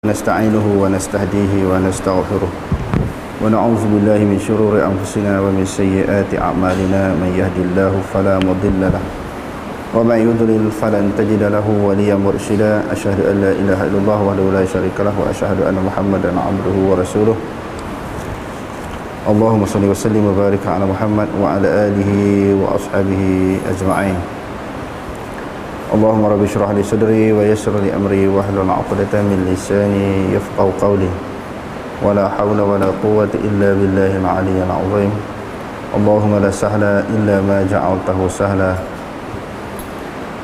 نستعينه ونستهديه ونستغفره ونعوذ بالله من شرور أنفسنا ومن سيئات أعمالنا من يهد الله فلا مضل له ومن يضلل فلن تجد له وليا مرشدا أشهد أن لا إله إلا الله وحده لا شريك له وأشهد أن محمدا عبده ورسوله اللهم صل وسلم وبارك على محمد وعلى آله وأصحابه أجمعين اللهم رب اشرح لي صدري ويسر لي أمري واحلل عقدة من لساني يفقهوا قولي ولا حول ولا قوة إلا بالله العلي العظيم اللهم لا سهل إلا ما جعلته سهلا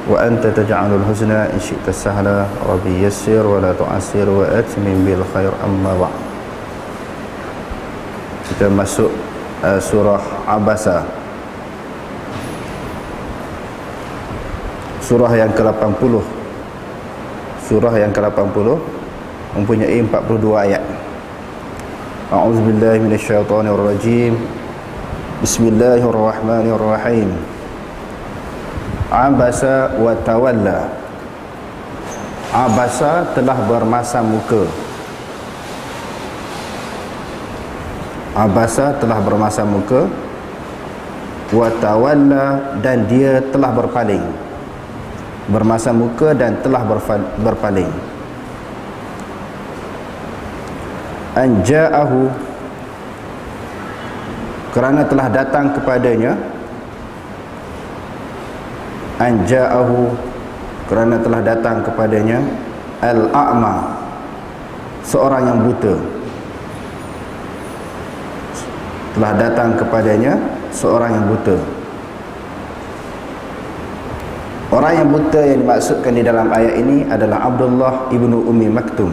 وأنت تجعل الحزن إن شئت سهلا ربي يسر ولا تعسر وأتمم بالخير أما بعد. Kita masuk surah Abasa, surah yang ke-80. Surah yang ke-80 mempunyai 42 ayat. A'udzubillahi minasyaitonirrajim. Bismillahirrahmanirrahim. Abasa wa tawalla. Abasa telah bermasam muka. Abasa telah bermasam muka. Wa tawalla, dan dia telah berpaling. Bermasam muka dan telah berpaling. Anja'ahu, kerana telah datang kepadanya. Anja'ahu, kerana telah datang kepadanya. Al-a'ma, seorang yang buta. Telah datang kepadanya seorang yang buta. Orang yang buta yang dimaksudkan di dalam ayat ini adalah Abdullah ibnu Ummi Maktum.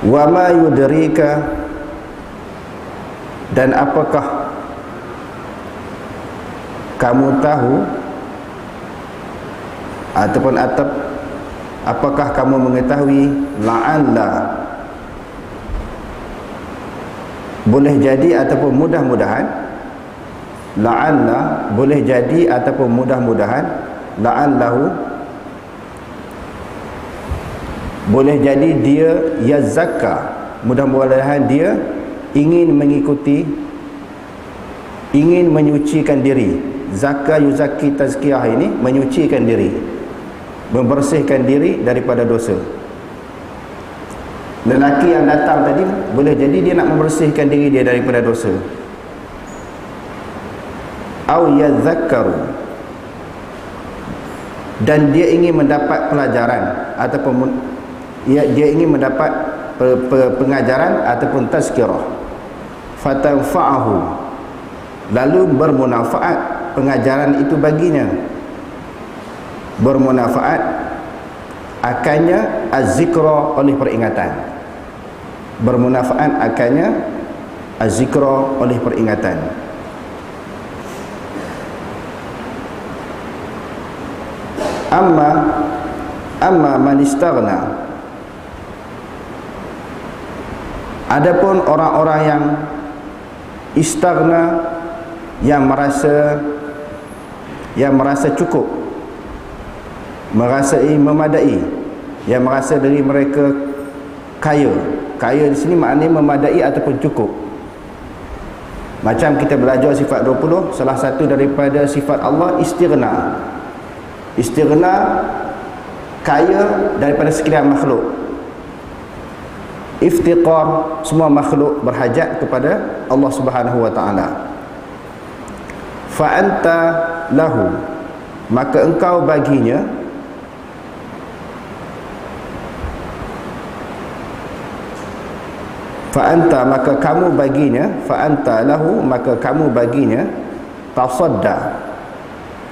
Wa ma yudrika, dan apakah kamu tahu ataupun apakah kamu mengetahui, la'alla, boleh jadi ataupun mudah-mudahan. La'alla, boleh jadi ataupun mudah-mudahan. La'allahu, boleh jadi dia yazakka, mudah-mudahan dia ingin mengikuti, ingin menyucikan diri. Zakka yuzakki, tazkiyah ini menyucikan diri, membersihkan diri daripada dosa. Lelaki yang datang tadi boleh jadi dia nak membersihkan diri dia daripada dosa. Au yadzakkaru, dan dia ingin mendapat pelajaran ataupun dia ingin mendapat pengajaran ataupun tazkirah. Fatanfa'ahu, lalu bermanfaat pengajaran itu baginya. Bermanfaat akannya az-zikra, oleh peringatan. Bermanfaat akannya az-zikra, oleh peringatan. Amma man istaghna, adapun orang-orang yang istaghna, yang merasa cukup, merasai memadai, yang merasa diri mereka kaya. Kaya di sini maknanya memadai ataupun cukup. Macam kita belajar sifat 20, salah satu daripada sifat Allah istighna. Istighna, kaya daripada sekalian makhluk. Iftiqar, semua makhluk berhajat kepada Allah Subhanahu wa ta'ala. Fa anta lahu, maka engkau baginya. Fa anta, maka kamu baginya. Fa anta lahu, maka kamu baginya. Tasadda,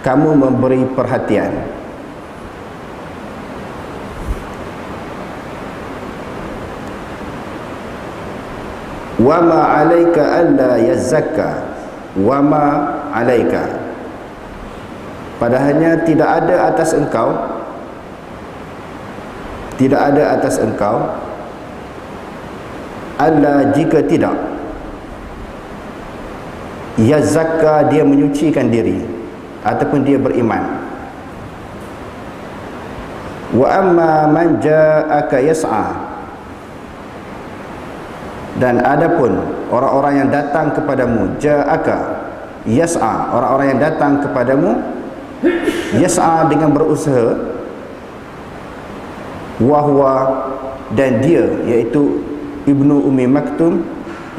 kamu memberi perhatian. Wa ma 'alaika alla yazakka, wa ma 'alaika, padahalnya tidak ada atas engkau, tidak ada atas engkau, alla, jika tidak, yazakka, dia menyucikan diri ataupun dia beriman. Wa amma man ja'aka yas'a, dan adapun orang-orang yang datang kepadamu, ja'aka yas'a, orang-orang yang datang kepadamu, yas'a dengan berusaha, wahwa, dan dia iaitu Ibnu Ummi Maktum,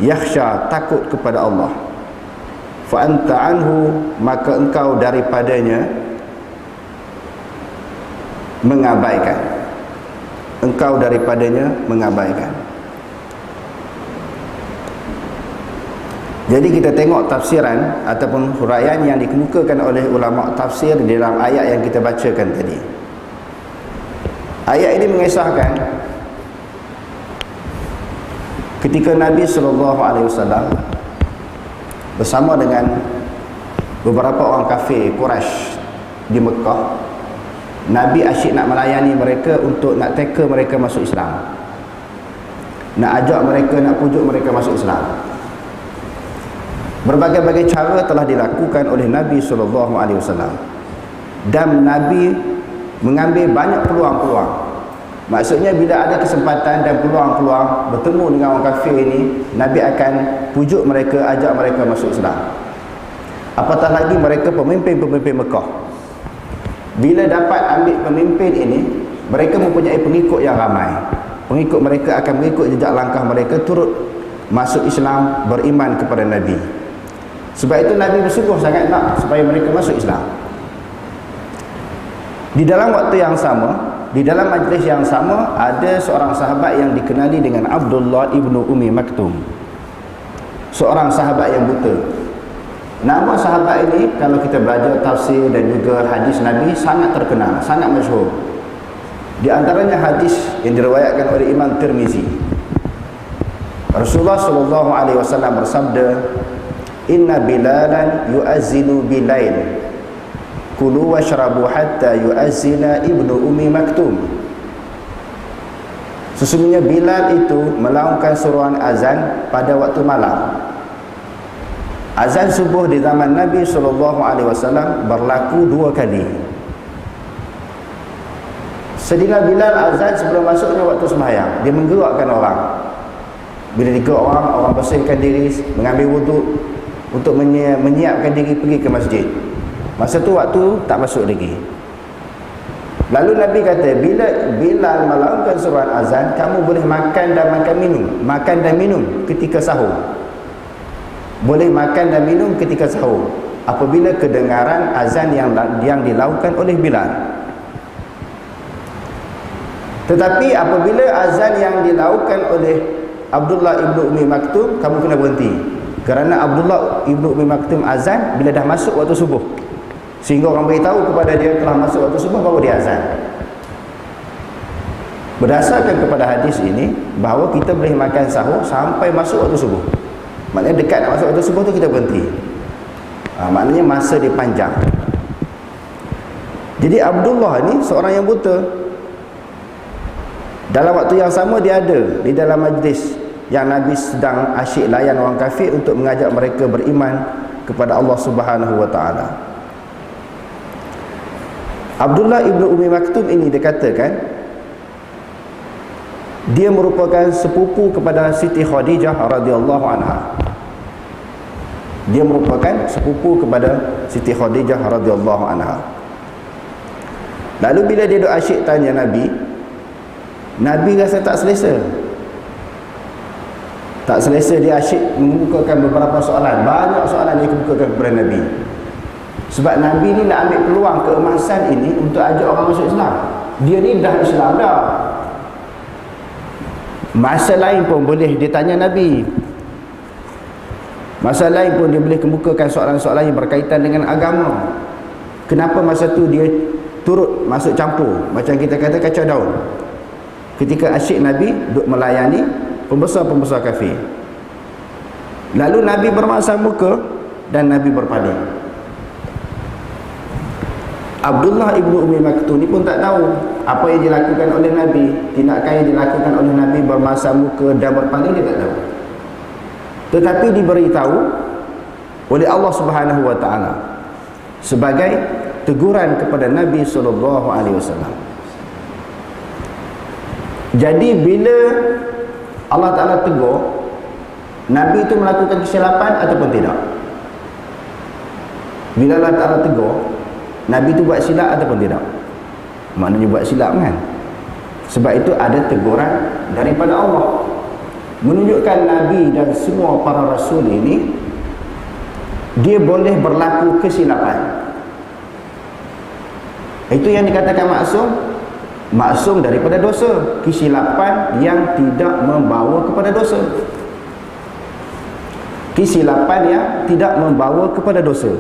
yakhsha, takut kepada Allah, fa anta anhu, maka engkau daripadanya mengabaikan, engkau daripadanya mengabaikan. Jadi kita tengok tafsiran ataupun huraian yang dikemukakan oleh ulama tafsir di dalam ayat yang kita bacakan tadi. Ayat ini mengisahkan ketika Nabi SAW bersama dengan beberapa orang kafir Quraisy di Mekah, Nabi asyik nak melayani mereka untuk nak teka mereka masuk Islam, nak ajak mereka, nak pujuk mereka masuk Islam. Berbagai-bagai cara telah dilakukan oleh Nabi SAW, dan Nabi mengambil banyak peluang-peluang. Maksudnya bila ada kesempatan dan peluang-peluang bertemu dengan orang kafir ini, Nabi akan pujuk mereka, ajak mereka masuk Islam. Apatah lagi mereka pemimpin-pemimpin Mekah. Bila dapat ambil pemimpin ini, mereka mempunyai pengikut yang ramai. Pengikut mereka akan mengikut jejak langkah mereka, turut masuk Islam, beriman kepada Nabi. Sebab itu Nabi bersungguh sangat nak supaya mereka masuk Islam. Di dalam waktu yang sama, di dalam majlis yang sama, ada seorang sahabat yang dikenali dengan Abdullah ibnu Ummi Maktum, seorang sahabat yang buta. Nama sahabat ini kalau kita belajar tafsir dan juga hadis Nabi sangat terkenal, sangat masyhur. Di antaranya hadis yang diriwayatkan oleh Imam Tirmizi. Rasulullah SAW bersabda, "Inna Bilalan yu'azzinu bilail, kulu washrabu hatta yu'azzina ibnu Ummi Maktum." Sesungguhnya Bilal itu melaungkan seruan azan pada waktu malam. Azan subuh di zaman Nabi SAW berlaku 2 kali. Sedina Bilal azan sebelum masuknya waktu sembahyang, dia menggerakkan orang. Bila digerak orang, orang bersihkan diri, mengambil wuduk untuk menyiapkan diri pergi ke masjid. Masa tu waktu tak masuk lagi. Lalu Nabi kata, bila Bilal melakukan seruan azan, kamu boleh makan dan minum ketika sahur. Boleh makan dan minum ketika sahur apabila kedengaran azan yang dilakukan oleh Bilal. Tetapi apabila azan yang dilakukan oleh Abdullah ibnu Ummi Maktum, kamu kena berhenti. Kerana Abdullah ibnu Ummi Maktum azan bila dah masuk waktu subuh, sehingga orang beritahu kepada dia telah masuk waktu subuh, baru dia azan. Berdasarkan kepada hadis ini, bahawa kita boleh makan sahur sampai masuk waktu subuh. Maknanya dekat nak masuk waktu subuh tu kita berhenti. Maknanya masa dia panjang. Jadi Abdullah ni seorang yang buta. Dalam waktu yang sama dia ada di dalam majlis yang Nabi sedang asyik layan orang kafir untuk mengajak mereka beriman kepada Allah Subhanahu wa taala. Abdullah ibnu Ummi Maktum ini dikatakan dia merupakan sepupu kepada Siti Khadijah radhiyallahu anha. Dia merupakan sepupu kepada Siti Khadijah radhiyallahu anha. Lalu bila dia duk asyik tanya Nabi, Nabi rasa tak selesa. Tak selesa, dia asyik mengemukakan beberapa soalan. Banyak soalan dia kemukakan kepada Nabi. Sebab Nabi ni nak ambil peluang keemasan ini untuk ajak orang masuk Islam. Dia ni dah Islam dah. Masa lain pun boleh dia tanya Nabi. Masa lain pun dia boleh kemukakan soalan-soalan yang berkaitan dengan agama. Kenapa masa tu dia turut masuk campur, macam kita kata kacau daun, ketika asyik Nabi duk melayani pembesar-pembesar kafir. Lalu Nabi bermasam muka dan Nabi berpaling. Abdullah ibnu Ummi Maktum ni pun tak tahu apa yang dilakukan oleh Nabi. Tindakan yang dilakukan oleh Nabi bermasam muka dan berpaling, dia tak tahu. Tetapi diberitahu oleh Allah Subhanahu wa taala sebagai teguran kepada Nabi sallallahu alaihi wasallam. Jadi bila Allah Ta'ala tegur, Nabi itu melakukan kesilapan ataupun tidak? Bila Allah Ta'ala tegur, Nabi itu buat silap ataupun tidak? Maknanya buat silap kan? Sebab itu ada teguran daripada Allah, menunjukkan Nabi dan semua para Rasul ini dia boleh berlaku kesilapan. Itu yang dikatakan maksum. Maksum daripada dosa, kesilapan yang tidak membawa kepada dosa, kesilapan yang tidak membawa kepada dosa.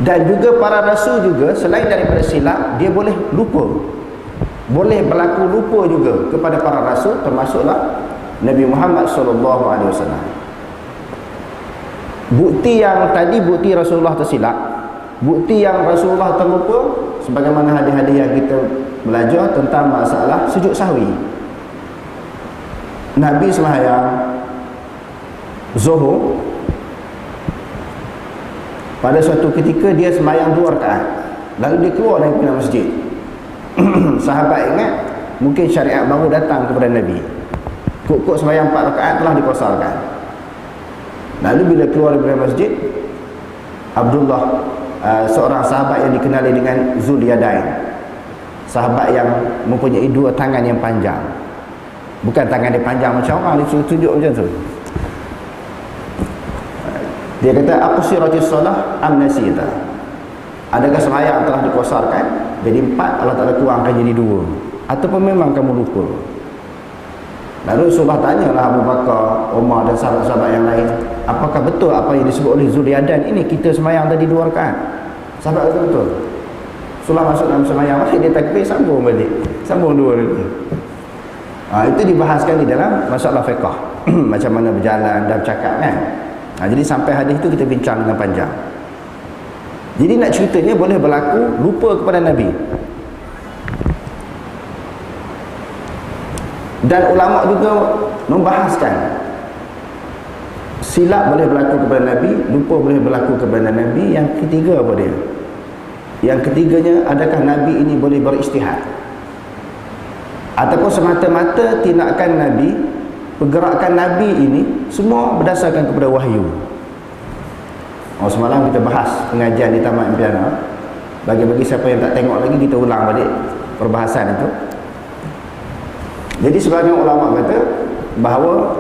Dan juga para Rasul juga, selain daripada silap, dia boleh lupa, boleh berlaku lupa juga kepada para Rasul, termasuklah Nabi Muhammad SAW. Bukti yang tadi, bukti Rasulullah tersilap. Bukti yang Rasulullah terlupa, sebagaimana hadis-hadis yang kita belajar tentang masalah sujud sahwi. Nabi sembahyang Zuhur, pada suatu ketika dia sembahyang 2 rakaat, lalu dia keluar daripada masjid. Sahabat ingat mungkin syariat baru datang kepada Nabi, kok sembahyang 4 rakaat telah dikosarkan. Lalu bila keluar daripada masjid, Abdullah, seorang sahabat yang dikenali dengan Zul Yadain, sahabat yang mempunyai 2 tangan yang panjang, bukan tangan dia panjang macam orang dia tunjuk macam tu. Dia kata, aku siratis solah amnasita, adakah sembahyang telah dikosarkan jadi 4, Allah Ta'ala kurangkan jadi 2, ataupun memang kamu lupa? Lalu Rasulullah tanyalah Abu Bakar, Umar dan sahabat-sahabat yang lain, apakah betul apa yang disebut oleh Zulyadan ini, kita sembahyang tadi 2 rakaat? Sahabat kata betul. Rasulullah masuk dalam sembahyang, dia takbir, sambung balik, sambung 2 lagi. Itu dibahaskan di dalam masalah fiqh, macam mana berjalan dan bercakap kan. Jadi sampai hadis itu kita bincang dengan panjang. Jadi nak ceritanya boleh berlaku lupa kepada Nabi. Dan ulama juga membahaskan silap boleh berlaku kepada Nabi, lupa boleh berlaku kepada Nabi. Yang ketiga apa dia? Yang ketiganya, adakah Nabi ini boleh beristihad, ataupun semata-mata tindakan Nabi, pergerakan Nabi ini semua berdasarkan kepada wahyu. Semalam kita bahas pengajian di Taman Impian. Bagi-bagi siapa yang tak tengok lagi, kita ulang balik perbahasan itu. Jadi sebagian ulama kata bahawa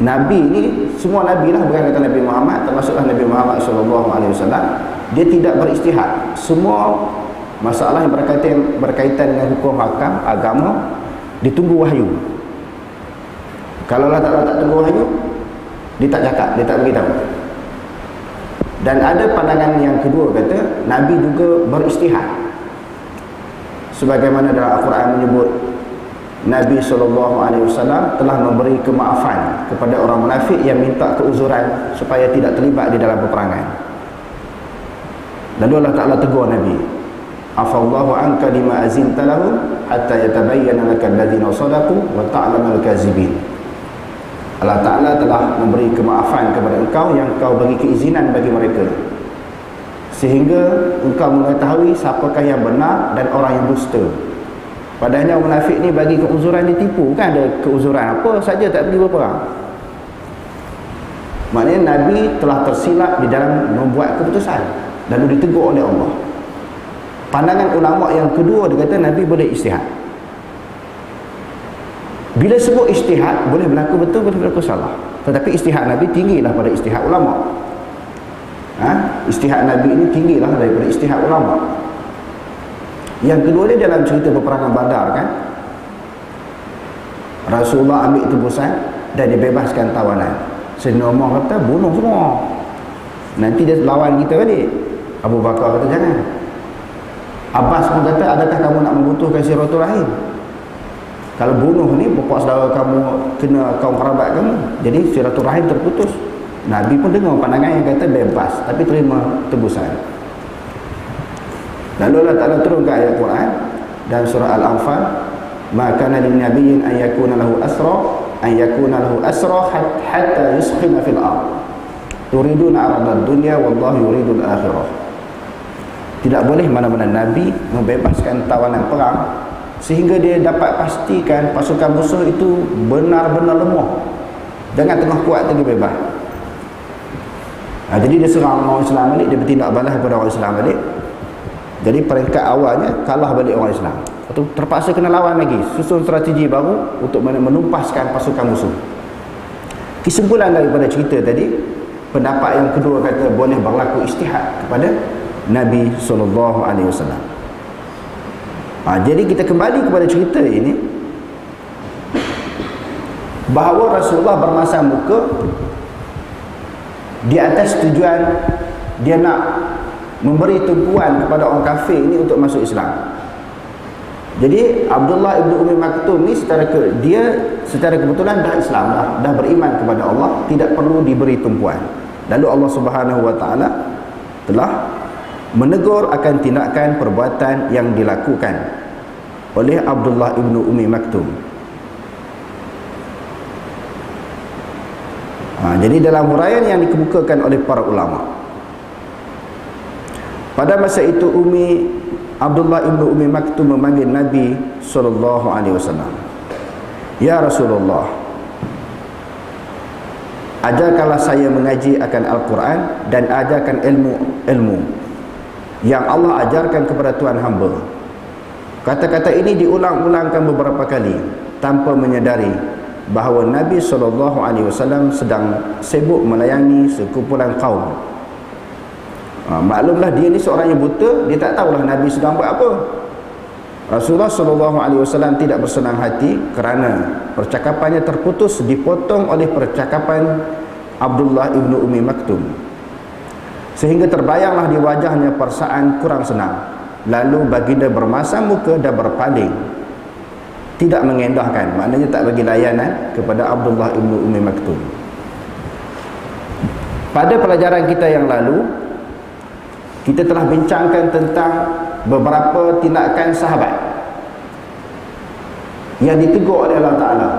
Nabi ini, semua Nabi lah, bukan kata Nabi Muhammad, termasuklah Nabi Muhammad SAW, dia tidak beristihad. Semua masalah yang berkaitan dengan hukum hakam agama ditunggu wahyu. Kalau Allah Ta'ala tak tunggu wahyu, dia tak cakap, dia tak beritahu. Dan ada pandangan yang kedua kata Nabi juga beristihad, sebagaimana dalam Al-Quran menyebut Nabi SAW telah memberi kemaafan kepada orang munafik yang minta keuzuran supaya tidak terlibat di dalam peperangan. Lalu Allah Ta'ala tegur Nabi, afallahu anka lima azinta lahum hatta yatabayyana laka alladhina sadaqu wa ta'lamal kazibin. Allah Ta'ala telah memberi kemaafan kepada engkau yang kau bagi keizinan bagi mereka, sehingga engkau mengetahui siapakah yang benar dan orang yang dusta. Padahal munafik ni bagi keuzuran, ditipu, kan ada keuzuran apa saja tak pergi berperang. Maknanya Nabi telah tersilap di dalam membuat keputusan, lalu ditegur oleh Allah. Pandangan ulama yang kedua, dia kata Nabi boleh ijtihad. Bila sebut ijtihad, boleh berlaku betul, boleh berlaku salah. Tetapi ijtihad Nabi tinggilah pada ijtihad ulama. Ijtihad Nabi ini tinggilah daripada ijtihad ulama. Yang kedua, dia dalam cerita peperangan Badar kan, Rasulullah ambil tebusan dan dibebaskan tawanan. Sayyidina Umar kata bunuh semua, nanti dia lawan kita balik. Abu Bakar kata jangan. Abbas pun kata, adakah kamu nak membutuhkan silaturahim? Kalau bunuh ni bapak saudara kamu kena kaum kerabat kamu, jadi silaturahim terputus. Nabi pun dengar pandangan yang kata bebas tapi terima tebusan. Lalu Allah Ta'ala turunkan ayat Quran dan surah Al-Anfal, ma kana lin nabiyyin an yakuna lahu asra hatta yuskhina fil ard turiduna aradad dunya wallahu yuridul akhirah. Tidak boleh mana-mana Nabi membebaskan tawanan perang sehingga dia dapat pastikan pasukan musuh itu benar-benar lemah, jangan tengah kuat lagi bebas. Jadi dia serang orang Islam balik, dia bertindak balas kepada orang Islam balik. Jadi peringkat awalnya kalah balik orang Islam, lepas tu terpaksa kena lawan lagi, susun strategi baru untuk menumpaskan pasukan musuh. Kesimpulan daripada cerita tadi, pendapat yang kedua kata boleh berlaku ijtihad kepada Nabi SAW. Jadi kita kembali kepada cerita ini, bahawa Rasulullah bermasa muka di atas tujuan dia nak memberi tumpuan kepada orang kafir ini untuk masuk Islam. Jadi Abdullah ibnu Umi Maktum ni secara kebetulan dah Islam, dah beriman kepada Allah, tidak perlu diberi tumpuan. Lalu Allah Subhanahu wa taala telah menegur akan tindakan perbuatan yang dilakukan oleh Abdullah ibnu Umi Maktum. Jadi dalam huraian yang dikemukakan oleh para ulama, pada masa itu Abdullah ibnu Umi Maktum memanggil Nabi SAW. Ya Rasulullah, ajarkanlah saya mengaji akan Al-Quran dan ajarkan ilmu yang Allah ajarkan kepada Tuhan hamba. Kata-kata ini diulang-ulangkan beberapa kali tanpa menyadari bahawa Nabi SAW sedang sibuk melayani sekumpulan kaum. Maklumlah dia ni seorang yang buta, dia tak tahulah Nabi sedang buat apa. Rasulullah SAW tidak bersenang hati kerana percakapannya terputus, dipotong oleh percakapan Abdullah ibnu Umi Maktum, sehingga terbayanglah di wajahnya perasaan kurang senang. Lalu baginda bermasa muka dan berpaling, tidak mengendahkan, maknanya tak bagi layanan kepada Abdullah ibnu Umi Maktum. Pada pelajaran kita yang lalu, kita telah bincangkan tentang beberapa tindakan sahabat yang ditegur oleh Allah Ta'ala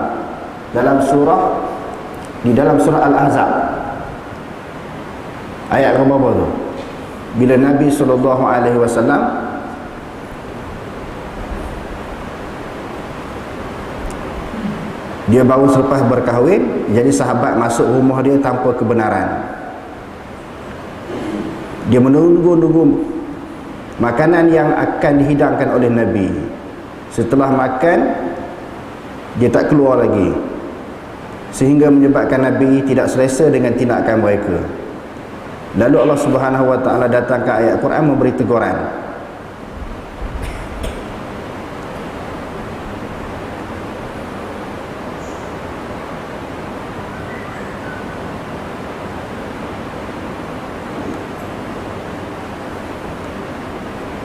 di dalam surah Al-Ahzab ayat berapa tu, bila Nabi SAW dia baru selepas berkahwin, jadi sahabat masuk rumah dia tanpa kebenaran. Dia menunggu-nunggu makanan yang akan dihidangkan oleh Nabi. Setelah makan, dia tak keluar lagi, sehingga menyebabkan Nabi tidak selesa dengan tindakan mereka. Lalu Allah Subhanahu wa taala datangkan ayat Quran memberi teguran.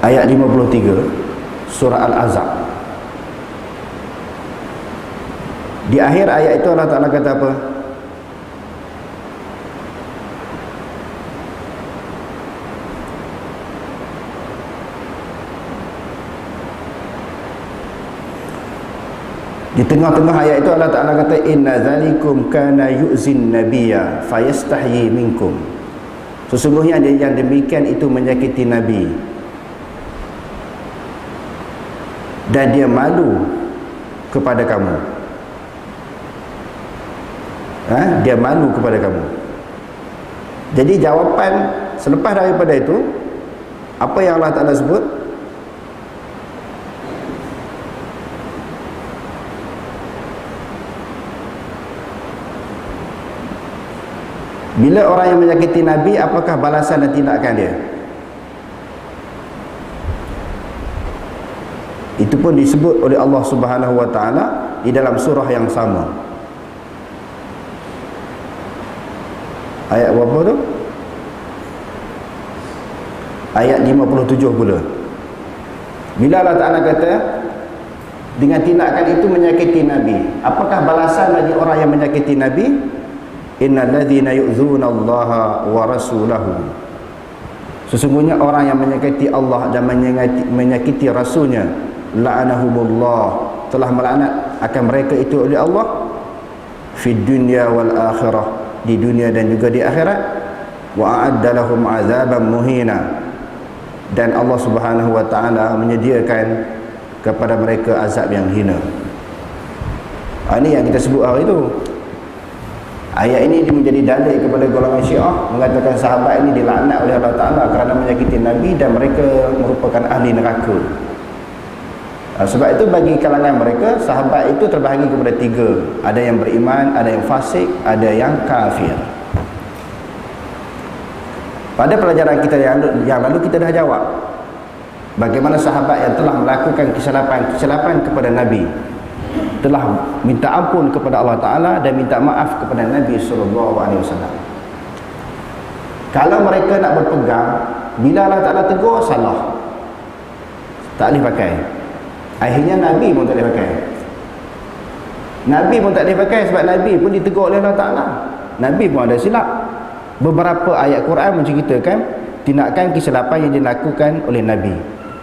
Ayat 53 surah Al-Ahzab. Di akhir ayat itu Allah Ta'ala kata apa? Di tengah-tengah ayat itu Allah Ta'ala kata, inna zalikum kana yu'zin nabiyya fayastahyi minkum. Sesungguhnya yang demikian itu menyakiti Nabi dan dia malu kepada kamu. Dia malu kepada kamu. Jadi jawapan selepas daripada itu, apa yang Allah Ta'ala sebut? Bila orang yang menyakiti Nabi, apakah balasan dan tindakan dia? Itu pun disebut oleh Allah Subhanahu wa taala di dalam surah yang sama. Ayat berapa tu? Ayat 57 pula. Bila Allah Ta'ala kata dengan tindakan itu menyakiti Nabi, apakah balasan bagi orang yang menyakiti Nabi? Innal ladzina yu'dzuna Allaha wa rasulahu. Sesungguhnya orang yang menyakiti Allah dan menyakiti Rasulnya, la'anahumullah, telah melaknat akan mereka itu oleh Allah fid dunya wal akhirah, di dunia dan juga di akhirat, wa a'adda lahum 'adzaban muhina, dan Allah Subhanahu wa taala menyediakan kepada mereka azab yang hina. Ini yang kita sebut hari itu. Ayat ini menjadi dalil kepada golongan Syiah mengatakan sahabat ini dilaknat oleh Allah Ta'ala kerana menyakiti Nabi dan mereka merupakan ahli neraka. Sebab itu bagi kalangan mereka, sahabat itu terbahagi kepada tiga. Ada yang beriman, ada yang fasik, ada yang kafir. Pada pelajaran kita yang lalu kita dah jawab bagaimana sahabat yang telah melakukan kesilapan kepada Nabi, telah minta ampun kepada Allah Ta'ala dan minta maaf kepada Nabi SAW. Kalau mereka nak berpegang, bila Allah Ta'ala tegur, salah, tak boleh pakai. Akhirnya Nabi pun tak boleh pakai. Nabi pun tak boleh pakai sebab Nabi pun ditegur oleh Allah Ta'ala. Nabi pun ada silap. Beberapa ayat Quran menceritakan tindakan kesilapan yang dilakukan oleh Nabi.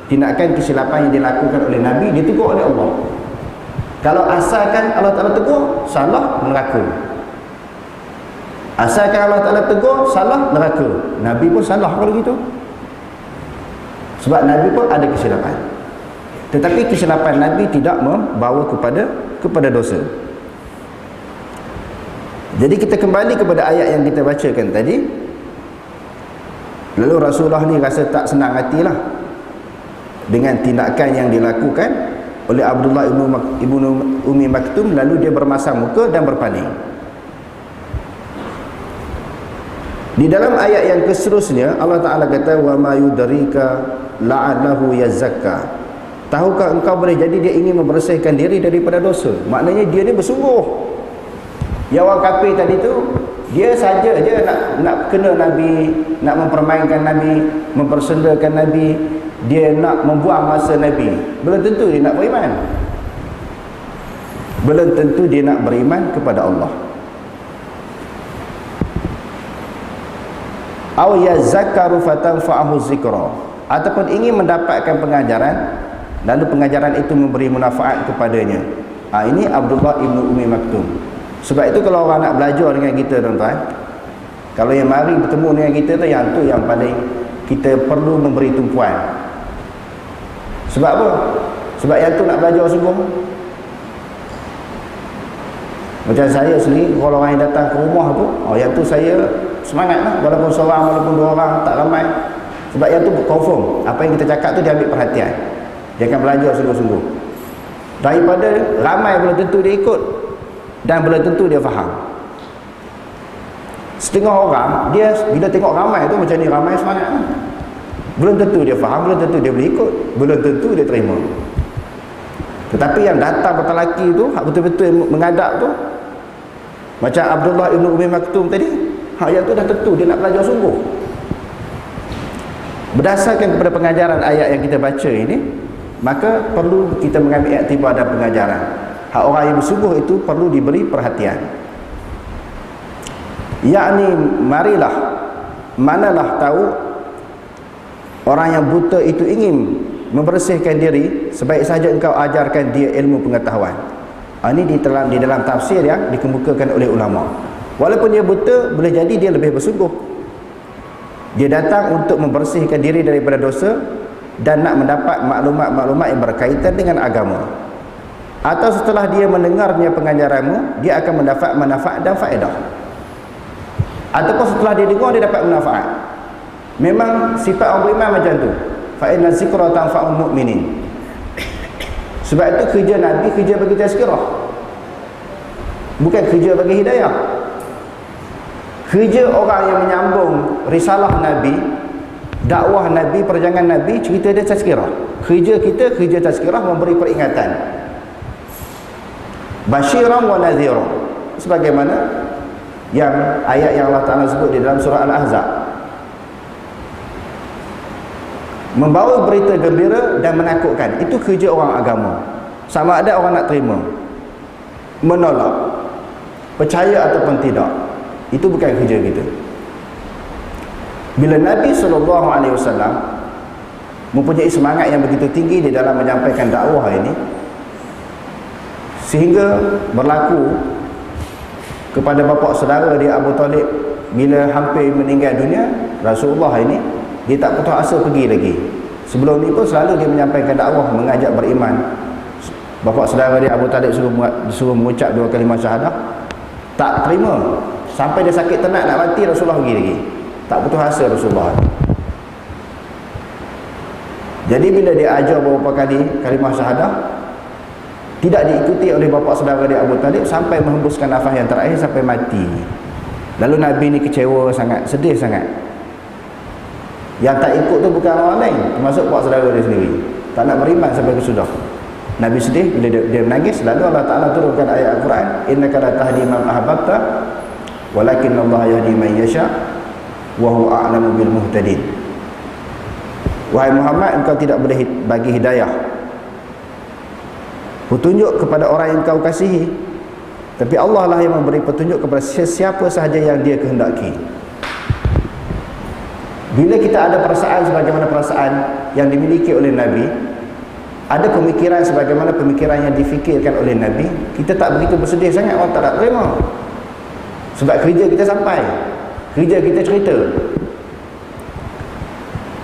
Tindakan kesilapan yang dilakukan oleh Nabi ditegur oleh Allah. Kalau asalkan Allah Ta'ala tegur, salah, neraka. Asalkan Allah Ta'ala tegur, salah, neraka. Nabi pun salah kalau gitu. Sebab Nabi pun ada kesilapan. Tetapi kesilapan Nabi tidak membawa kepada dosa. Jadi kita kembali kepada ayat yang kita bacakan tadi. Lalu Rasulullah ni rasa tak senang hatilah dengan tindakan yang dilakukan oleh Abdullah ibnu Ummi Maktum. Lalu dia bermasam muka dan berpaling. Di dalam ayat yang seterusnya Allah Ta'ala kata wa ma yudrika la'allahu yazakka. Tahukah engkau boleh jadi dia ingin membersihkan diri daripada dosa? Maknanya dia ni bersungguh. Yang orang kafir tadi tu, dia saja je nak kena Nabi, nak mempermainkan Nabi, mempersendakan Nabi, dia nak membuang masa Nabi. Belum tentu dia nak beriman. Belum tentu dia nak beriman kepada Allah. Aw yazakkaru fatanfa'ahu zikra, ataupun ingin mendapatkan pengajaran, lalu pengajaran itu memberi manfaat kepadanya. Ini Abdullah ibnu Ummi Maktum. Sebab itu kalau orang nak belajar dengan kita, tuan-tuan, kalau yang mari bertemu dengan kita tu yang paling kita perlu memberi tumpuan. Sebab apa? Sebab yang tu nak belajar sungguh. Macam saya sendiri, kalau orang yang datang ke rumah tu, yang tu saya semangat lah, walaupun seorang, walaupun dua orang, tak ramai. Sebab yang tu confirm apa yang kita cakap tu dia ambil perhatian. Dia akan belajar sungguh-sungguh. Daripada ramai belum tentu dia ikut, dan belum tentu dia faham. Setengah orang, dia bila tengok ramai tu macam ni, ramai semangat, belum tentu dia faham, belum tentu dia boleh ikut, belum tentu dia terima. Tetapi yang datang bertalaki tu, betul-betul mengadap tu, macam Abdullah ibnu Ummi Maktum tadi, yang tu dah tentu dia nak belajar sungguh. Berdasarkan kepada pengajaran ayat yang kita baca ini, maka perlu kita mengambil iktibar dan pengajaran. Hak orang yang bersungguh itu perlu diberi perhatian. Yakni manalah tahu orang yang buta itu ingin membersihkan diri, sebaik saja engkau ajarkan dia ilmu pengetahuan. Ini di dalam tafsir yang dikemukakan oleh ulama. Walaupun dia buta, boleh jadi dia lebih bersungguh. Dia datang untuk membersihkan diri daripada dosa dan nak mendapat maklumat-maklumat yang berkaitan dengan agama. Atau setelah dia mendengarnya pengajaranmu, dia akan mendapat manfaat dan faedah. Ataupun setelah dia dengar, dia dapat manfaat. Memang sifat orang beriman macam tu. Fa inna zikra tanfa'ul mu'minin. Sebab itu kerja Nabi, kerja bagi tazkirah, bukan kerja bagi hidayah. Kerja orang yang menyambung risalah Nabi, dakwah Nabi, perjalanan Nabi, cerita dia tazkirah. Kerja kita, kerja tazkirah, memberi peringatan. Basyiran wa nadhiran, sebagaimana yang ayat yang Allah Ta'ala sebut di dalam surah Al-Ahzab. Membawa berita gembira dan menakutkan, itu kerja orang agama. Sama ada orang nak terima, menolak, percaya ataupun tidak, itu bukan kerja kita. Bila Nabi SAW mempunyai semangat yang begitu tinggi di dalam menyampaikan dakwah ini, sehingga berlaku kepada bapa saudara dia Abu Talib, bila hampir meninggal dunia, Rasulullah ini dia tak putus asa pergi lagi Sebelum ni pun selalu dia menyampaikan dakwah, mengajak beriman. Bapa saudara dia Abu Talib disuruh mengucap 2 kalimah syahadah, tak terima. Sampai dia sakit tenat nak mati, Rasulullah pergi lagi. Tak putus asa Rasulullah. Jadi bila dia ajar beberapa kali kalimah syahadah, tidak diikuti oleh bapa saudara dia Abu Talib sampai menghembuskan nafas yang terakhir sampai mati. Lalu Nabi ni kecewa sangat, sedih sangat. Yang tak ikut tu bukan orang lain, termasuk bapa saudara dia sendiri. Tak nak beriman sampai ke sudah. Nabi sedih bila dia menangis. Lalu Allah Ta'ala turunkan ayat Al-Quran, innaka la tahdi man ahbabta walakin Allah yahdi man yasha wa huwa a'lamu bil muhtadin. Wahai Muhammad, engkau tidak boleh bagi hidayah, petunjuk kepada orang yang kau kasihi, tapi Allah lah yang memberi petunjuk kepada sesiapa sahaja yang dia kehendaki. Bila kita ada perasaan sebagaimana perasaan yang dimiliki oleh Nabi, ada pemikiran sebagaimana pemikiran yang difikirkan oleh Nabi, kita tak begitu bersedih sangat, orang tak nak terima. Sebab kerja kita sampai, kerja kita cerita.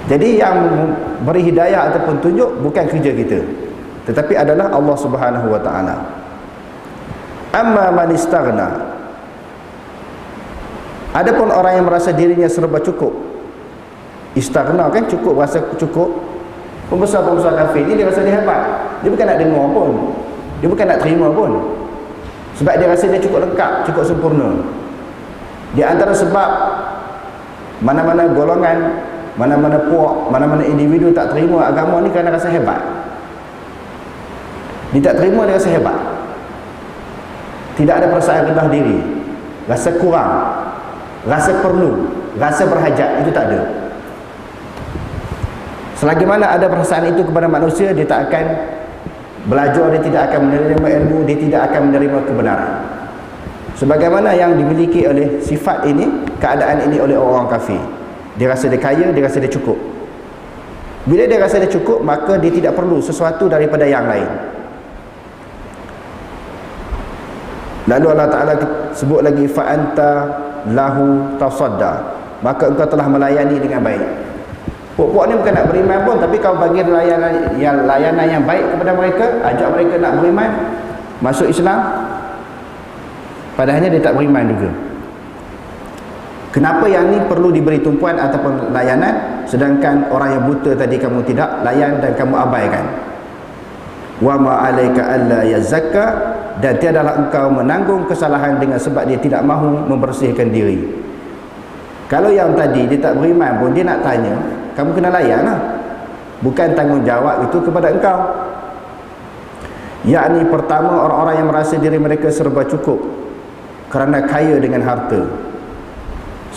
Jadi yang beri hidayah ataupun tunjuk bukan kerja kita, tetapi adalah Allah Subhanahu wa taala. Amma man istaghna, adapun orang yang merasa dirinya serba cukup. Istaghna kan cukup, rasa cukup. Pembesar-pembesar kafir ni dia rasa dia hebat. Dia bukan nak dengar pun, dia bukan nak terima pun, sebab dia rasa dia cukup lengkap, cukup sempurna. Di antara sebab mana-mana golongan, mana-mana puak, mana-mana individu tak terima agama ni kerana rasa hebat. Dia tak terima, dia rasa hebat. Tidak ada perasaan rendah diri, rasa kurang, rasa perlu, rasa berhajat, itu tak ada. Selagi mana ada perasaan itu kepada manusia, dia tak akan belajar, dia tidak akan menerima ilmu, dia tidak akan menerima kebenaran. Sebagaimana yang dimiliki oleh sifat ini, keadaan ini oleh orang kafir. Dia rasa dia kaya, dia rasa dia cukup. Bila dia rasa dia cukup, maka dia tidak perlu sesuatu daripada yang lain. Lalu Allah Ta'ala sebut lagi, fa'anta lahu tasadda, maka engkau telah melayani dengan baik. Puak-puak ni bukan nak beriman pun, tapi kau bagi layanan yang baik kepada mereka, ajak mereka nak beriman, masuk Islam, padahalnya dia tak beriman juga. Kenapa yang ni perlu diberi tumpuan ataupun layanan, sedangkan orang yang buta tadi kamu tidak layan dan kamu abaikan? Wa ma 'alaika alla yazakka, dan tiadalah engkau menanggung kesalahan dengan sebab dia tidak mahu membersihkan diri. Kalau yang tadi dia tak beriman pun, dia nak tanya, kamu kena layan lah. Bukan tanggungjawab itu kepada engkau. Yakni pertama, orang-orang yang merasa diri mereka serba cukup kerana kaya dengan harta.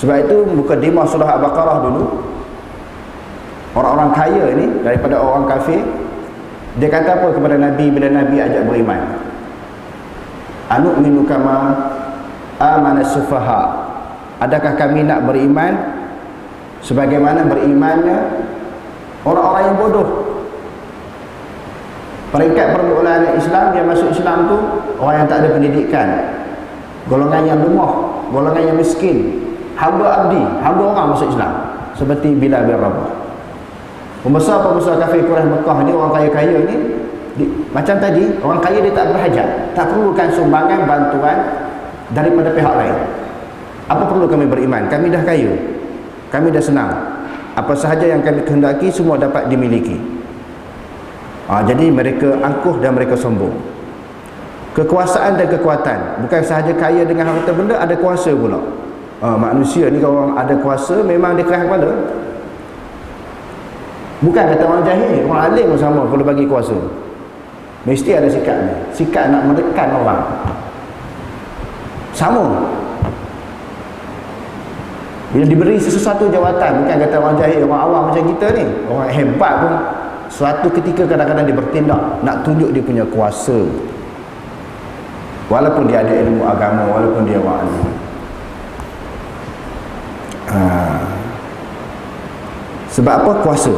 Sebab itu mukadimah surah Al-Baqarah dulu, orang-orang kaya ni daripada orang kafir, dia kata apa kepada Nabi bila Nabi ajak beriman? Anu'minu kama amana sufaha, adakah kami nak beriman sebagaimana berimannya orang-orang yang bodoh? Peringkat permulaan Islam, yang masuk Islam tu orang yang tak ada pendidikan, golongan yang lemah, golongan yang miskin, hamba abdi, hamba orang masuk Islam, seperti Bilal bin Rabah. Pembesar-pembesar kafir Quraisy Mekah ni, orang kaya-kaya ni, macam tadi, orang kaya dia tak berhajat, tak perlukan sumbangan, bantuan daripada pihak lain. Apa perlu kami beriman? Kami dah kaya, kami dah senang, apa sahaja yang kami kehendaki semua dapat dimiliki. Jadi mereka angkuh dan mereka sombong. Kekuasaan dan kekuatan, bukan sahaja kaya dengan harta benda, ada kuasa pula. Manusia ni kalau orang ada kuasa, memang dia keras kepala. Bukan kata orang jahil, orang alim pun sama kalau bagi kuasa. Mesti ada sikap ni, sikap nak menekan orang. Sama. Bila diberi sesuatu jawatan, bukan kata orang jahil, orang awam macam kita ni, orang hebat pun suatu ketika kadang-kadang dia bertindak nak tunjuk dia punya kuasa, walaupun dia ada ilmu agama, walaupun dia orang alim. Sebab apa? Kuasa.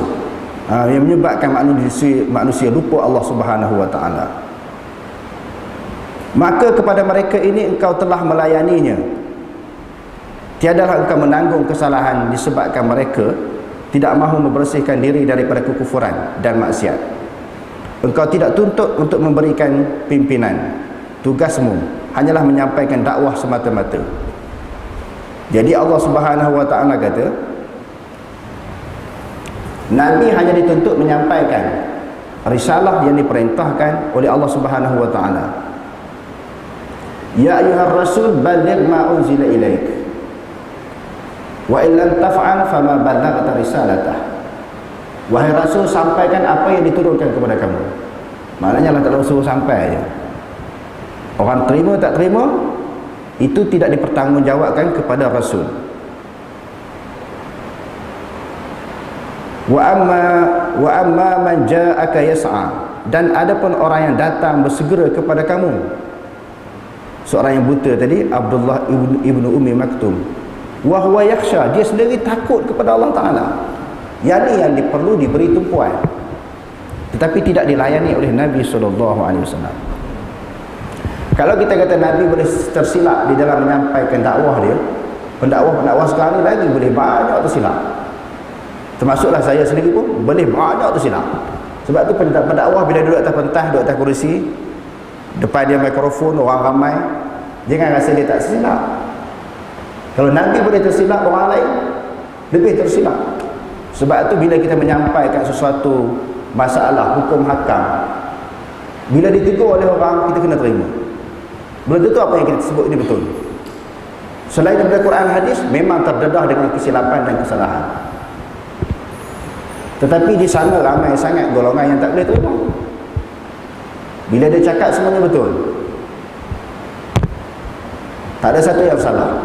Yang menyebabkan manusia lupa Allah Subhanahu wa taala. Maka kepada mereka ini engkau telah melayaninya, tiadalah engkau menanggung kesalahan disebabkan mereka tidak mahu membersihkan diri daripada kekufuran dan maksiat. Engkau tidak tuntut untuk memberikan pimpinan. Tugasmu hanyalah menyampaikan dakwah semata-mata. Jadi Allah Subhanahu wa taala kata, Nabi hanya dituntut menyampaikan risalah yang diperintahkan oleh Allah Subhanahu wa taala. Ya ayyuhar rasul balligh ma unzila ilaik. Wa illam taf'al fama ballaghta risalatah. Wahai Rasul, sampaikan apa yang diturunkan kepada kamu. Maknanya Allah tak suruh sampai je. Orang terima tak terima, itu tidak dipertanggungjawabkan kepada Rasul. Wa amma man ja'aka yas'a, dan adapun orang yang datang bersegera kepada kamu. Seorang yang buta tadi, Abdullah ibnu Ummi Maktum, wa huwa yakhsha, dia sendiri takut kepada Allah Ta'ala. Yang ni yang perlu diberi tumpuan, tetapi tidak dilayani oleh Nabi SAW. Kalau kita kata Nabi boleh tersilap di dalam menyampaikan dakwah dia, pendakwah sekarang ni lagi boleh banyak tersilap. Termasuklah saya sendiri pun boleh banyak tersilap. Sebab tu pendakwah bila duduk atas pentas, duduk atas kursi, depan dia mikrofon, orang ramai, jangan rasa dia tak tersilap. Kalau Nabi boleh tersilap, orang lain lebih tersilap. Sebab tu bila kita menyampaikan sesuatu masalah hukum hakam, bila ditegur oleh orang, kita kena terima. Belum tentu apa yang kita sebut ini betul. Selain daripada Quran hadis, memang terdedah dengan kesilapan dan kesalahan. Tetapi di sana ramai sangat golongan yang tak boleh terima. Bila dia cakap semuanya betul, tak ada satu yang salah.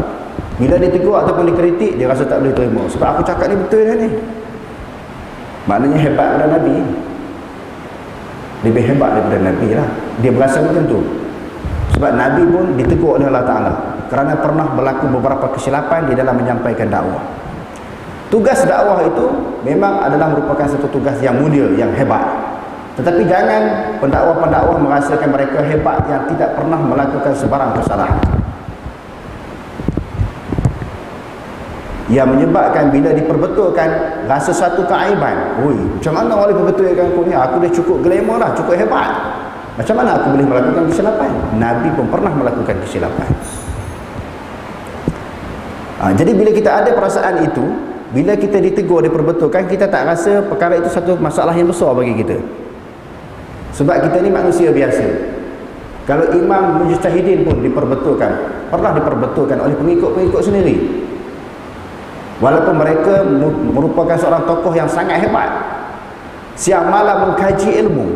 Bila ditegur ataupun dikritik, dia rasa tak boleh terima. Sebab aku cakap ni betul dah ni. Maknanya hebat daripada Nabi. Lebih hebat daripada Nabi lah. Dia berasa macam tu. Sebab Nabi pun ditegur oleh Allah Ta'ala kerana pernah berlaku beberapa kesilapan di dalam menyampaikan dakwah. Tugas dakwah itu memang adalah merupakan satu tugas yang mulia, yang hebat. Tetapi jangan pendakwah-pendakwah merasakan mereka hebat yang tidak pernah melakukan sebarang kesalahan. Yang menyebabkan bila diperbetulkan rasa satu keaiban. Oi, macam mana boleh perbetulkan aku ni? Aku dah cukup glamour lah, cukup hebat. Macam mana aku boleh melakukan kesilapan? Nabi pun pernah melakukan kesilapan. Jadi bila kita ada perasaan itu, bila kita ditegur, diperbetulkan, kita tak rasa perkara itu satu masalah yang besar bagi kita. Sebab kita ni manusia biasa. Kalau imam mujtahidin pun diperbetulkan, pernah diperbetulkan oleh pengikut-pengikut sendiri. Walaupun mereka merupakan seorang tokoh yang sangat hebat, siang malam mengkaji ilmu,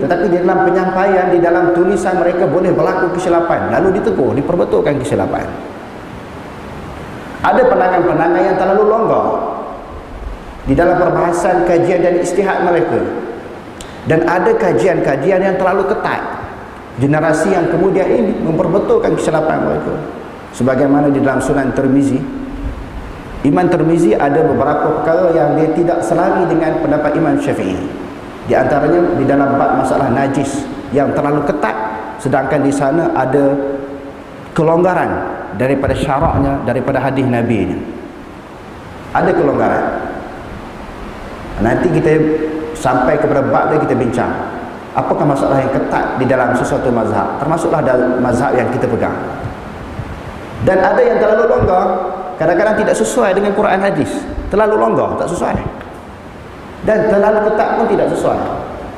tetapi di dalam penyampaian, di dalam tulisan mereka boleh berlaku kesilapan, lalu ditegur, diperbetulkan kesilapan. Ada pandangan-pandangan yang terlalu longgar di dalam perbahasan kajian dan ijtihad mereka, dan ada kajian-kajian yang terlalu ketat. Generasi yang kemudian ini memperbetulkan kesilapan mereka. Sebagaimana di dalam Sunan Tirmizi, Imam Tirmizi ada beberapa perkara yang dia tidak selari dengan pendapat Imam Syafi'i. Di antaranya di dalam bab masalah najis yang terlalu ketat, sedangkan di sana ada kelonggaran daripada syaraknya, daripada hadis Nabi nya. Ada kelonggaran. Nanti kita sampai kepada bab dia, kita bincang apakah masalah yang ketat di dalam sesuatu mazhab, termasuklah dalam mazhab yang kita pegang. Dan ada yang terlalu longgar, kadang-kadang tidak sesuai dengan Quran hadis. Terlalu longgar, tak sesuai. Dan terlalu ketat pun tidak sesuai.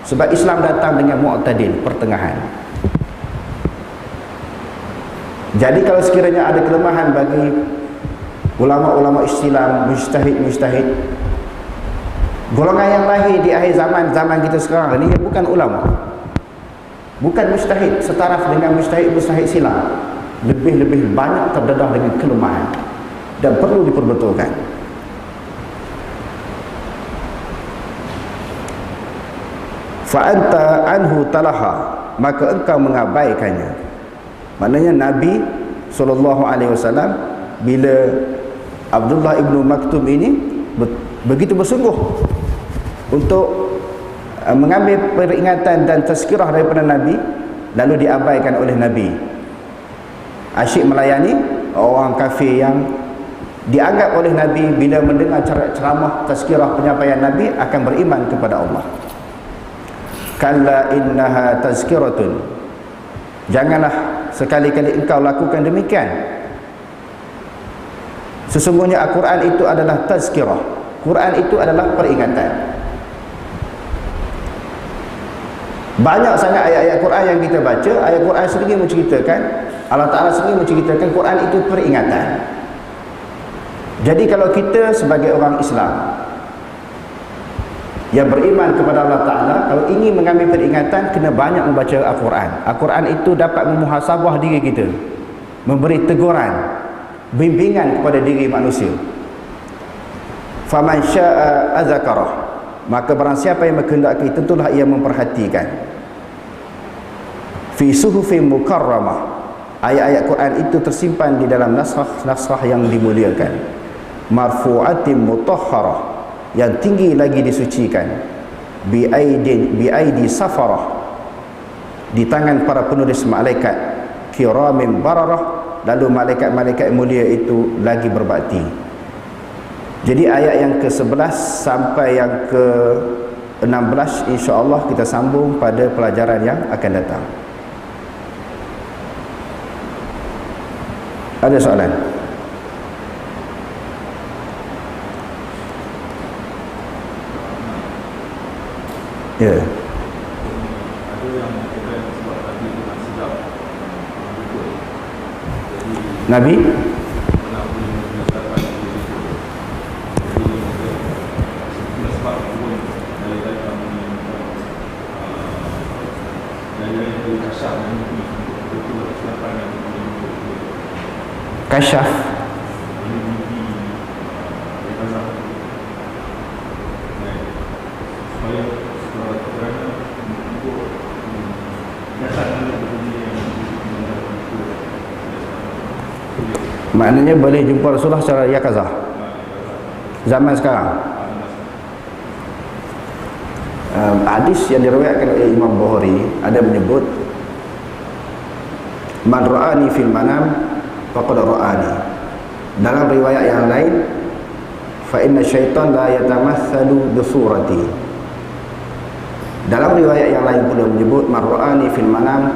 Sebab Islam datang dengan mu'tadil, pertengahan. Jadi kalau sekiranya ada kelemahan bagi ulama-ulama Islam, mujtahid, golongan yang lahir di akhir zaman kita sekarang ini bukan ulama, bukan mujtahid setaraf dengan mujtahid silam, lebih banyak terdedah dengan kelemahan dan perlu diperbetulkan. Fa'anta anhu talaha, maka engkau mengabaikannya. Maknanya Nabi SAW bila Abdullah ibnu Maktum ini begitu bersungguh untuk mengambil peringatan dan tazkirah daripada Nabi, lalu diabaikan oleh Nabi. Asyik melayani orang kafir yang dianggap oleh Nabi bila mendengar ceramah tazkirah penyampaian Nabi akan beriman kepada Allah. Kalla innaha tazkiratun, janganlah sekali-kali engkau lakukan demikian. Sesungguhnya Al-Quran itu adalah tazkirah. Quran itu adalah peringatan. Banyak sangat ayat-ayat Quran yang kita baca. Ayat Quran sendiri menceritakan, Allah Ta'ala sendiri menceritakan Quran itu peringatan. Jadi kalau kita sebagai orang Islam yang beriman kepada Allah Ta'ala, kalau ingin mengambil peringatan, kena banyak membaca Al-Quran. Al-Quran itu dapat memuhasabah diri kita, memberi teguran, bimbingan kepada diri manusia. Faman syaa azakarah, maka barang siapa yang berkehendaki, tentulah ia memperhatikan. Fi suhufin mukarramah, ayat-ayat Quran itu tersimpan di dalam naskah yang dimuliakan. Marfu'atin mutahharah, yang tinggi lagi disucikan. Bi aidi safarah, di tangan para penulis malaikat. Kiramin bararah, lalu malaikat-malaikat mulia itu lagi berbakti. Jadi ayat yang ke-11 sampai yang ke-16 insya-Allah kita sambung pada pelajaran yang akan datang. Ada soalan? Ya. Yeah. Nabi kasyaf. Maknanya boleh jumpa Rasulullah secara yakazah zaman sekarang. Hadis yang diriwayatkan oleh Imam Bukhari ada menyebut, man ra'ani fil manam faqad ra'ani. Dalam riwayat yang lain, fa inna syaitan la yatamatsalu bi surati. Dalam riwayat yang lain pula menyebut, man ra'ani fil manam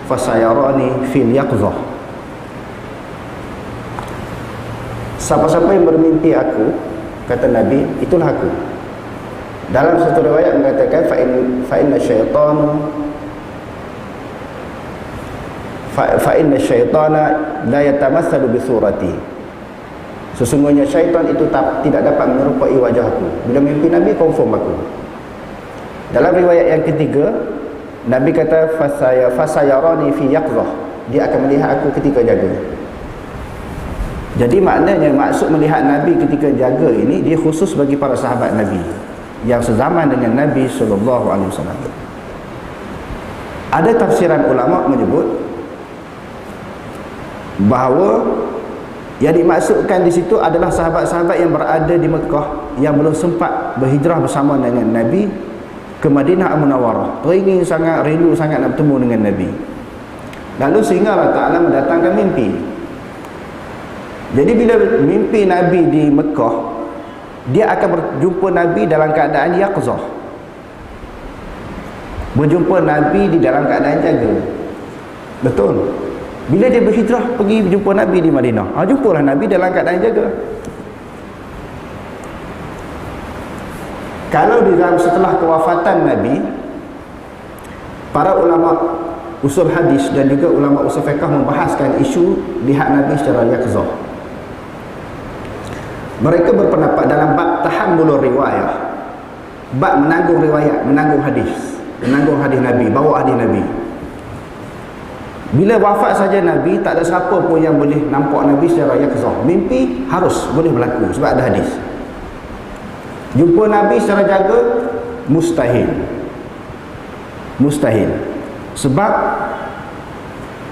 fasayarani fil yaqzah. Siapa-siapa yang bermimpi aku, kata Nabi, itulah aku. Dalam satu riwayat mengatakan fa inna syaitana la yatamatsalu bi surati. Sesungguhnya syaitan itu tidak dapat menyerupai wajahku. Bila mimpi Nabi confirm aku. Dalam riwayat yang ketiga, Nabi kata fasayarani fi yaqzah. Dia akan melihat aku ketika jaga. Jadi maknanya maksud melihat Nabi ketika jaga ini, dia khusus bagi para sahabat Nabi yang sezaman dengan Nabi SAW. Ada tafsiran ulama menyebut bahawa yang dimaksudkan di situ adalah sahabat-sahabat yang berada di Mekah yang belum sempat berhijrah bersama dengan Nabi ke Madinah Al-Munawwarah, teringin sangat, rindu sangat nak bertemu dengan Nabi. Lalu sehingga Allah Ta'ala mendatangkan mimpi. Jadi bila mimpi Nabi di Mekah, dia akan berjumpa Nabi dalam keadaan yaqzah, berjumpa Nabi di dalam keadaan jaga. Betul. Bila dia berhijrah pergi berjumpa Nabi di Madinah, jumpalah Nabi dalam keadaan jaga. Kalau di dalam setelah kewafatan Nabi, para ulama usul hadis dan juga ulama usul fiqh membahaskan isu lihat Nabi secara yaqzah. Mereka berpendapat dalam bab tahammulur riwayah, bab menanggung riwayat, menanggung hadis Nabi, bawa hadis Nabi. Bila wafat saja Nabi, tak ada siapa pun yang boleh nampak Nabi secara yaqzah. Mimpi harus boleh berlaku sebab ada hadis. Jumpa Nabi secara jaga mustahil. Sebab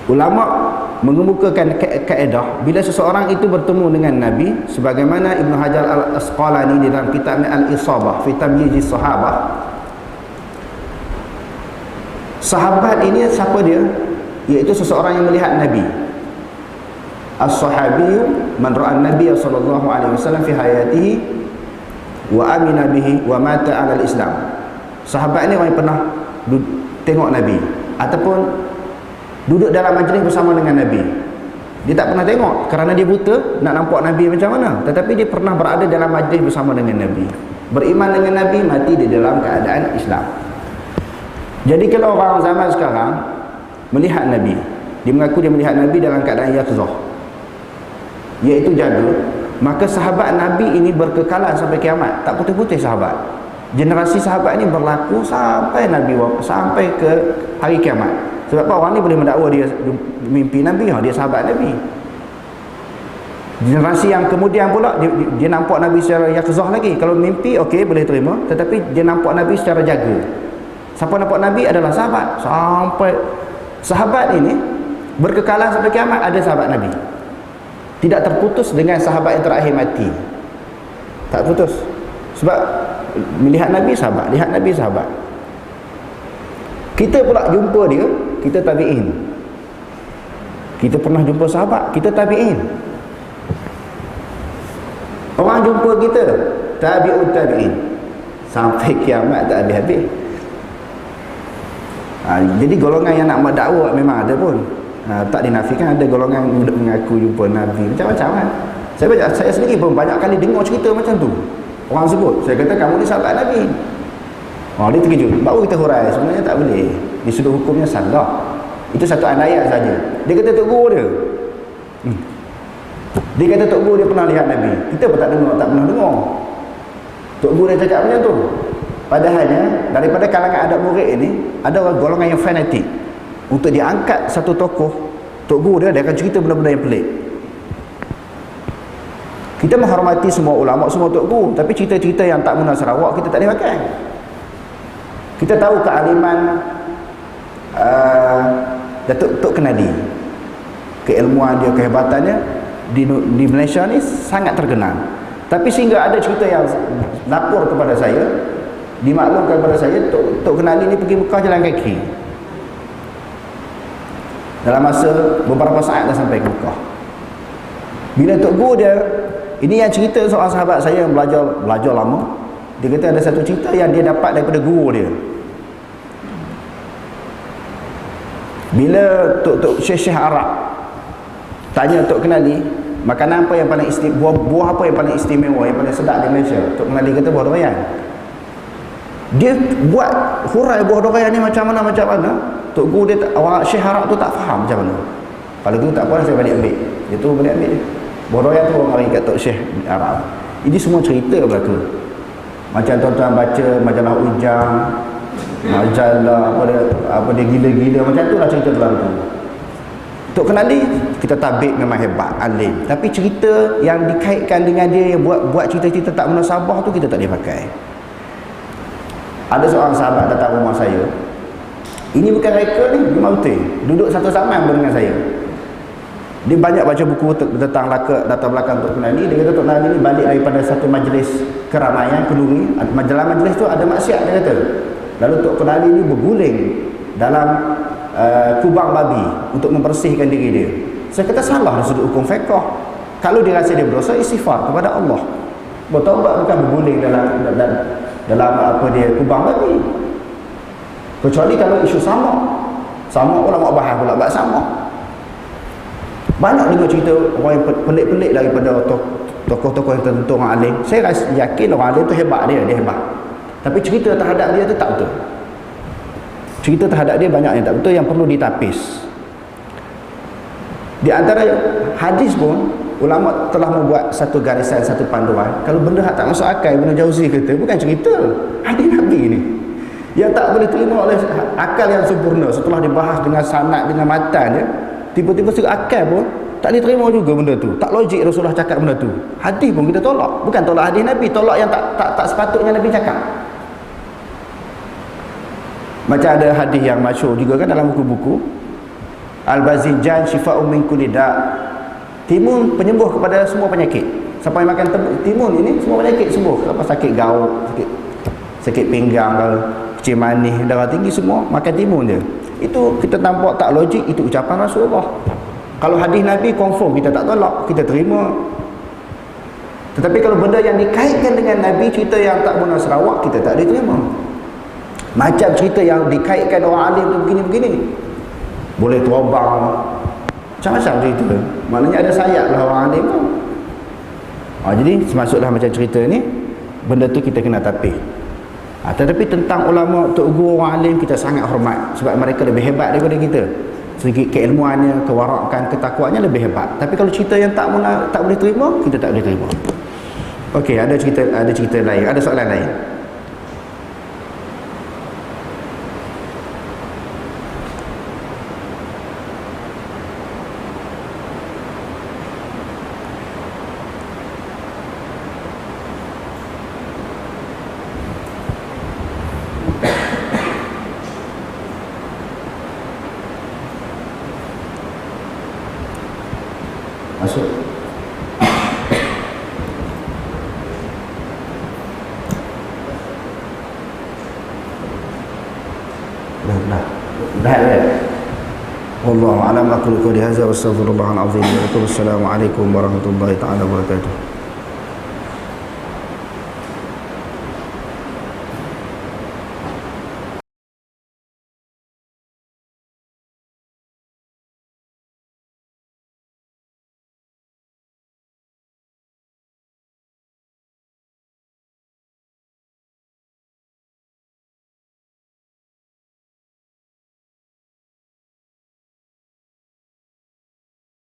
ulama mengemukakan kaedah bila seseorang itu bertemu dengan Nabi, sebagaimana Ibn Hajar Al-Asqalani di dalam kitabnya Al-Isabah fi Tamyiz Sahabah. Sahabat ini siapa dia? Iaitu seseorang yang melihat Nabi. as-sahabi man ra'a an-nabiy sallallahu alaihi wasallam fi hayatihi wa amina bihi wa mata 'ala al-islam. Sahabat ni orang yang pernah tengok Nabi ataupun duduk dalam majlis bersama dengan Nabi. Dia tak pernah tengok kerana dia buta nak nampak Nabi macam mana, tetapi dia pernah berada dalam majlis bersama dengan Nabi, beriman dengan Nabi, mati di dalam keadaan Islam. Jadi kalau orang zaman sekarang melihat Nabi, dia mengaku dia melihat Nabi dalam keadaan yaqzah, iaitu jaga, maka sahabat Nabi ini berkekalan sampai kiamat, tak putih-putih sahabat. Generasi sahabat ini berlaku sampai Nabi sampai ke hari kiamat. Sebab apa orang ni boleh mendakwa dia mimpi Nabi, dia sahabat Nabi. Generasi yang kemudian pula dia nampak Nabi secara yaqzah lagi. Kalau mimpi okey boleh terima, tetapi dia nampak Nabi secara jaga. Siapa nampak Nabi adalah sahabat. Sampai sahabat ini berkekalan sampai kiamat, ada sahabat Nabi. Tidak terputus dengan sahabat yang terakhir mati. Tak putus. Sebab melihat Nabi sahabat, lihat Nabi sahabat. Kita pula jumpa dia, kita tabi'in. Kita pernah jumpa sahabat, kita tabi'in. Orang jumpa kita, tabi'ut tabi'in. Sampai kiamat tak habis-habis. Jadi golongan yang nak mendakwa memang ada pun. Tak dinafikan ada golongan mengaku jumpa Nabi macam-macam kan. Saya sendiri pun banyak kali dengar cerita macam tu. Orang sebut, saya kata kamu ni sahabat Nabi. Dia terkejut. Baru kita hurai, sebenarnya tak boleh. Di sudut hukumnya salah. Itu satu andaian saja. Dia kata Tok Guru dia. Dia kata Tok Guru dia pernah lihat Nabi. Kita pun tak pernah dengar. Tok Guru dia cakap macam tu. Padahalnya daripada kalangan adat murid ini ada orang golongan yang fanatik. Untuk diangkat satu tokoh Tok Guru dia akan cerita benda-benda yang pelik. Kita menghormati semua ulama, semua Tok Guru, tapi cerita-cerita yang tak guna Sarawak kita tak boleh pakai. Kita tahu kealiman Datuk Tok Kenali, keilmuan dia, kehebatannya di Malaysia ni sangat terkenal. Tapi sehingga ada cerita yang lapor kepada saya, dimaklumkan kepada saya, Tok Kenali ni pergi Mekah jalan kaki. Dalam masa beberapa saat dah sampai ke Mekah. Bila Tok Guru dia, ini yang cerita soal sahabat saya yang belajar lama. Dia kata ada satu cerita yang dia dapat daripada guru dia. Bila Tok Syekh Arab tanya Tok Kenali, makanan apa yang paling istimewa, buah apa yang paling istimewa, yang paling sedap di Malaysia, Tok Kenali kata buah durian. Dia buat hurai buah durian ni macam mana. Tok Guru dia, orang Syekh Arab tu tak faham macam mana. Kalau tu tak puas, saya balik ambil. Dia tu balik ambil. Buah durian tu orang mari kat Tok Syekh Arab. Ini semua cerita berlaku. Macam tuan-tuan baca majalah Ujang, majalah apa dia gila-gila, macam tu lah cerita berlaku. Tok Kenali kita tabik memang hebat, alim, tapi cerita yang dikaitkan dengan dia yang buat cerita-cerita tak munasabah tu kita tak boleh pakai. Ada seorang sahabat datang rumah saya. Ini bukan reka ni, memang betul. Duduk satu zaman dengan saya. Dia banyak baca buku tentang latar belakang Tok Kenali. Dia kata Tok Kenali ni balik daripada satu majlis keramaian kenduri. Majlis tu ada maksiat, dia kata. Lalu Tok Kenali ni berguling dalam kubang babi untuk membersihkan diri dia. Saya kata salah dari sudut hukum fiqh. Kalau dia rasa dia berdosa, istighfar kepada Allah. Bertaubat bukan berguling dalam apa dia kubang babi. Kecuali kalau isu sama ulama bahas pula bab sama. Banyak dengar cerita orang yang pelik-pelik daripada tokoh-tokoh yang tertentu, orang alim. Saya yakin orang alim tu hebat, dia hebat. Tapi cerita terhadap dia tu tak betul. Cerita terhadap dia banyak yang tak betul, yang perlu ditapis. Di antara hadis pun ulama telah membuat satu garisan, satu panduan. Kalau benda tak masuk akal, Ibnu Jauzi kata, bukan cerita hadis Nabi ni yang tak boleh terima oleh akal yang sempurna. Setelah dibahas dengan sanad, dengan matan dia, tiba-tiba secara akal pun tak boleh terima juga benda tu. Tak logik Rasulullah cakap benda tu. Hadis pun kita tolak. Bukan tolak hadis Nabi, tolak yang tak sepatutnya Nabi cakap. Macam ada hadis yang masyhur juga kan dalam buku-buku, Al-Bazijan Shifa'un min kulli da'. Timun penyembuh kepada semua penyakit. Siapa yang makan timun ini, semua penyakit sembuh. Apa sakit gaut, sakit pinggang, kecil manis, darah tinggi, semua makan timun dia. Itu kita nampak tak logik, itu ucapan Rasulullah. Kalau hadis Nabi confirm, kita tak tolak, kita terima. Tetapi kalau benda yang dikaitkan dengan Nabi, cerita yang tak benar Sarawak, kita tak diterima. Macam cerita yang dikaitkan orang alim tu begini-begini, boleh terbang, macam-macam cerita. Maknanya ada sayap lah orang alim tu. Jadi masuklah macam cerita ni, benda tu kita kena tapih. Tetapi tentang ulama, tok guru, orang alim, kita sangat hormat sebab mereka lebih hebat daripada kita. Segi keilmuannya, kewarakan, ketakwaannya lebih hebat. Tapi kalau cerita yang tak boleh terima, kita tak boleh terima. Okey, ada cerita lain, ada soalan lain. Masuk. Dah. Wallahu a'lam. Aku qul hadza wa astaghfirullahal azim. Assalamualaikum warahmatullahi taala wabarakatuh.